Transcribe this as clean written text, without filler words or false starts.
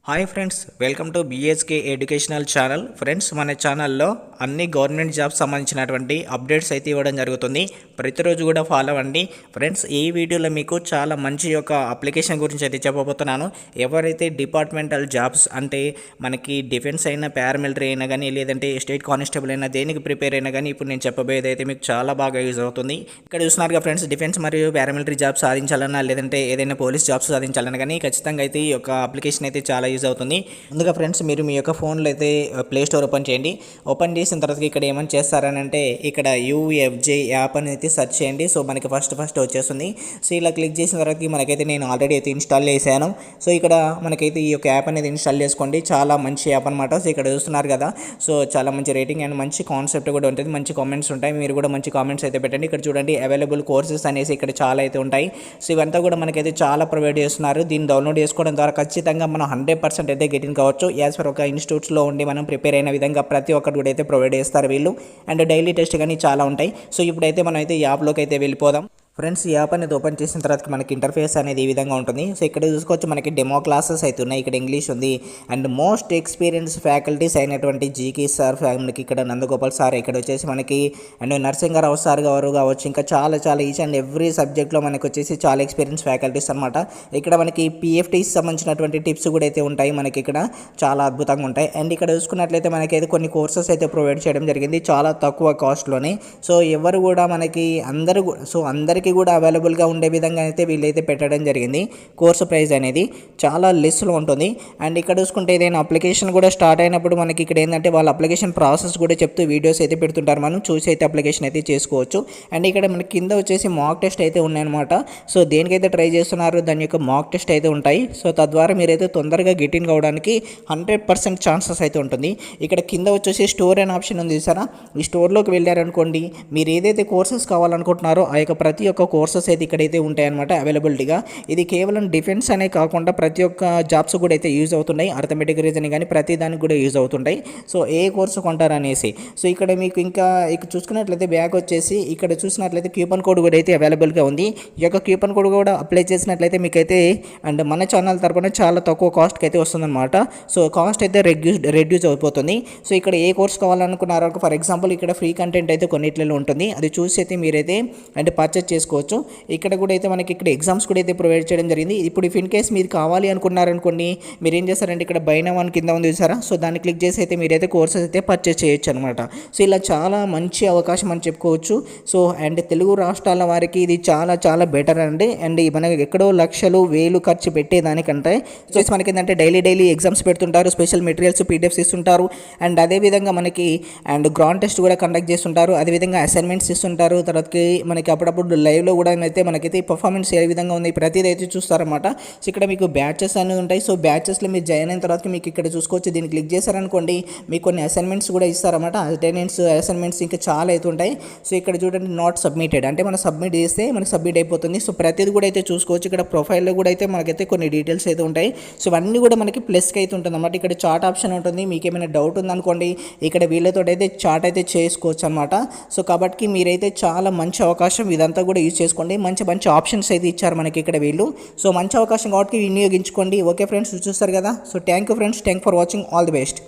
Hi friends, welcome to BSK educational channel. Friends, మన ఛానల్లో అన్ని గవర్నమెంట్ జాబ్స్ సంబంధించినటువంటి అప్డేట్స్ అయితే ఇవ్వడం జరుగుతుంది. ప్రతిరోజు కూడా ఫాలో అవ్వండి. ఫ్రెండ్స్, ఈ వీడియోలో మీకు చాలా మంచి ఒక అప్లికేషన్ గురించి అయితే చెప్పబోతున్నాను. ఎవరైతే డిపార్ట్మెంటల్ జాబ్స్ అంటే మనకి డిఫెన్స్ అయినా, పారామిలిటరీ అయినా కానీ, లేదంటే స్టేట్ కానిస్టేబుల్ అయినా, దేనికి ప్రిపేర్ అయినా కానీ ఇప్పుడు నేను చెప్పబోయేది అయితే మీకు చాలా బాగా యూజ్ అవుతుంది. ఇక్కడ చూస్తున్నారుగా ఫ్రెండ్స్, డిఫెన్స్ మరియు పారామిలిటరీ జాబ్స్ సాధించాలన్నా, లేదంటే ఏదైనా పోలీస్ జాబ్స్ సాధించాలన్నా కానీ ఖచ్చితంగా అయితే ఈ యొక్క అప్లికేషన్ అయితే చాలా యూజ్ అవుతుంది. ముందుగా ఫ్రెండ్స్, మీరు మీ యొక్క ఫోన్లో అయితే ప్లే స్టోర్ ఓపెన్ చేయండి. ఓపెన్ చేసిన తర్వాత ఇక్కడ ఏమని చేస్తారని అంటే ఇక్కడ యూఎఫ్జే యాప్ అని అయితే సెర్చ్ చేయండి. సో మనకి ఫస్ట్ వచ్చేస్తుంది. సో ఇలా క్లిక్ చేసిన తర్వాత మనకైతే నేను ఆల్రెడీ అయితే ఇన్స్టాల్ చేశాను. సో ఇక్కడ మనకైతే ఈ యొక్క యాప్ అనేది ఇన్స్టాల్ చేసుకోండి. చాలా మంచి యాప్ అనమాట. సో ఇక్కడ చూస్తున్నారు కదా, సో చాలా మంచి రేటింగ్ అండ్ మంచి కాన్సెప్ట్ కూడా ఉంటుంది. మంచి కామెంట్స్ ఉంటాయి. మీరు కూడా మంచి కామెంట్స్ అయితే పెట్టండి. ఇక్కడ చూడండి, అవైలబుల్ కోర్సెస్ అనేసి ఇక్కడ చాలా అయితే ఉంటాయి. సో ఇవంతా కూడా మనకైతే చాలా ప్రొవైడ్ చేస్తున్నారు. దీన్ని డౌన్లోడ్ చేసుకోవడం ద్వారా ఖచ్చితంగా మనం 100% అయితే గెటిన్ కావచ్చు. యాజ్ ఫర్ ఒక ఇన్స్టిట్యూట్స్లో ఉండి మనం ప్రిపేర్ అయిన విధంగా ప్రతి ఒక్కరు కూడా అయితే ప్రొవైడ్ చేస్తారు వీళ్ళు. అండ్ డైలీ టెస్ట్ కానీ చాలా ఉంటాయి. సో ఇప్పుడైతే మనం అయితే యాప్లోకి అయితే వెళ్ళిపోదాం. ఫ్రెండ్స్, ఈ యాప్ అనేది ఓపెన్ చేసిన తర్వాత మనకి ఇంటర్ఫేస్ అనేది ఈ విధంగా ఉంటుంది. సో ఇక్కడ చూసుకోవచ్చు, మనకి డెమో క్లాసెస్ అయితే ఉన్నాయి. ఇక్కడ ఇంగ్లీష్ ఉంది. అండ్ మోస్ట్ ఎక్స్పీరియన్స్ ఫ్యాకల్టీస్ అయినటువంటి జీకే సార్, మనకి ఇక్కడ నందగోపాల్ సార్, ఇక్కడ వచ్చేసి మనకి అండ్ నరసింహారావు సార్ గారు కావచ్చు, ఇంకా చాలా ఈచ్ అండ్ ఎవ్రీ సబ్జెక్ట్లో మనకి వచ్చేసి చాలా ఎక్స్పీరియన్స్ ఫ్యాకల్టీస్ అనమాట. ఇక్కడ మనకి పిఎఫ్టీస్ సంబంధించినటువంటి టిప్స్ కూడా అయితే ఉంటాయి. మనకి ఇక్కడ చాలా అద్భుతంగా ఉంటాయి. అండ్ ఇక్కడ చూసుకున్నట్లయితే మనకి అయితే కొన్ని కోర్సెస్ అయితే ప్రొవైడ్ చేయడం జరిగింది చాలా తక్కువ కాస్ట్లోనే. సో ఎవరు కూడా మనకి అందరికీ కూడా అవైలబుల్గా ఉండే విధంగా అయితే వీళ్ళైతే పెట్టడం జరిగింది. కోర్సు ప్రైస్ అనేది చాలా లెస్లో ఉంటుంది. అండ్ ఇక్కడ చూసుకుంటే ఏదైనా అప్లికేషన్ కూడా స్టార్ట్ అయినప్పుడు మనకి ఇక్కడ ఏంటంటే వాళ్ళ అప్లికేషన్ ప్రాసెస్ కూడా చెప్తూ వీడియోస్ అయితే పెడుతుంటారు. మనం చూసి అయితే అప్లికేషన్ అయితే చేసుకోవచ్చు. అండ్ ఇక్కడ మనకి కింద వచ్చేసి మాక్ టెస్ట్ అయితే ఉన్నాయన్నమాట. సో దేనికైతే ట్రై చేస్తున్నారు దాని యొక్క మాక్ టెస్ట్ అయితే ఉంటాయి. సో తద్వారా మీరైతే తొందరగా గెట్ ఇన్ కావడానికి 100% ఛాన్సెస్ అయితే ఉంటుంది. ఇక్కడ కింద వచ్చేసి స్టోర్ అనే ఆప్షన్ ఉంది చూసారా. ఈ స్టోర్లోకి వెళ్ళారనుకోండి, మీరు ఏదైతే కోర్సెస్ కావాలనుకుంటున్నారో ఆ యొక్క ప్రతి ఒక్క కోర్సెస్ అయితే ఇక్కడైతే ఉంటాయన్నమాట అవైలబిలిటీగా. ఇది కేవలం డిఫెన్స్ అనే కాకుండా ప్రతి ఒక్క జాబ్స్ కూడా అయితే యూజ్ అవుతున్నాయి. అర్థమెటిక్ రీజనింగ్ కానీ ప్రతి దానికి కూడా యూజ్ అవుతుంటాయి. సో ఏ కోర్సు కొంటారనేసి. సో ఇక్కడ మీకు ఇంకా ఇక్కడ చూసుకున్నట్లయితే బ్యాక్ వచ్చేసి ఇక్కడ చూసినట్లయితే కూపన్ కోడ్ కూడా అయితే అవైలబుల్గా ఉంది. ఈ యొక్క కూపన్ కోడ్ కూడా అప్లై చేసినట్లయితే మీకైతే అండ్ మన ఛానల్ తరపున చాలా తక్కువ కాస్ట్కి అయితే వస్తుందన్నమాట. సో కాస్ట్ అయితే రెడ్యూస్ అయిపోతుంది. సో ఇక్కడ ఏ కోర్స్ కావాలనుకున్నారో, ఫర్ ఎగ్జాంపుల్ ఇక్కడ ఫ్రీ కంటెంట్ అయితే కొన్నిట్లలో ఉంటుంది. అది చూసి అయితే మీరైతే అంటే పర్చేస్ చేసుకోవచ్చు. ఇక్కడ కూడా అయితే మనకి ఇక్కడ ఎగ్జామ్స్ కూడా అయితే ప్రొవైడ్ చేయడం జరిగింది. ఇప్పుడు ఇఫ్ ఇన్ కేస్ మీరు కావాలి అనుకున్నారనుకోండి, మీరు ఏం చేస్తారంటే ఇక్కడ బై నౌ అని కింద ఉంది చూసారా. సో దాన్ని క్లిక్ చేసి అయితే మీరైతే కోర్సెస్ అయితే పర్చేస్ చేయొచ్చు అనమాట. సో ఇలా చాలా మంచి అవకాశం అని చెప్పుకోవచ్చు. సో అండ్ తెలుగు రాష్ట్రాల వారికి ఇది చాలా బెటర్ అండి. అండ్ మనకి ఎక్కడో లక్షలు వేలు ఖర్చు పెట్టేదానికంటే సో మనకి ఏంటంటే డైలీ ఎగ్జామ్స్ పెడుతుంటారు. స్పెషల్ మెటీరియల్స్ పీడిఎఫ్స్ ఇస్తుంటారు. అండ్ అదేవిధంగా మనకి అండ్ గ్రాండ్ టెస్ట్ కూడా కండక్ట్ చేస్తుంటారు. అదేవిధంగా అసైన్మెంట్స్ ఇస్తుంటారు. తర్వాతకి మనకి అప్పుడప్పుడు లైవ్లో కూడా అయితే మనకైతే పర్ఫార్మెన్స్ ఏ విధంగా ఉంది ప్రతిదీ అయితే చూస్తారన్నమాట. సో ఇక్కడ మీకు బ్యాచెస్ అనేవి ఉంటాయి. సో బ్యాచెస్లో మీరు జాయిన్ అయిన తర్వాత మీకు ఇక్కడ చూసుకోవచ్చు. దీన్ని క్లిక్ చేశారనుకోండి, మీకు కొన్ని అసైన్మెంట్స్ కూడా ఇస్తారన్నమాట. అసైన్మెంట్స్ ఇంకా చాలా అయితే ఉంటాయి. సో ఇక్కడ చూడండి, నాట్ సబ్మిటెడ్ అంటే మనం సబ్మిట్ చేస్తే మనకి సబ్మిట్ అయిపోతుంది. సో ప్రతిదీ కూడా అయితే చూసుకోవచ్చు. ఇక్కడ ప్రొఫైల్లో కూడా అయితే మనకైతే కొన్ని డీటెయిల్స్ అయితే ఉంటాయి. సో ఇవన్నీ కూడా మనకి ప్లస్కి అయితే ఉంటుంది అన్నమాట. ఇక్కడ చాట్ ఆప్షన్ ఉంటుంది. మీకు ఏమైనా డౌట్ ఉందనుకోండి, ఇక్కడ వీళ్ళతో అయితే చాట్ అయితే చేసుకోవచ్చు అనమాట. సో కాబట్టి మీరైతే చాలా మంచి అవకాశం, ఇదంతా కూడా యూజ్ చేసుకోండి. మంచి ఆప్షన్స్ అయితే ఇచ్చారు మనకి ఇక్కడ వీళ్ళు. సో మంచి అవకాశం కాబట్టి వినియోగించుకోండి. ఓకే ఫ్రెండ్స్, చూస్తారు కదా. So thank you friends, thank for watching. All the best.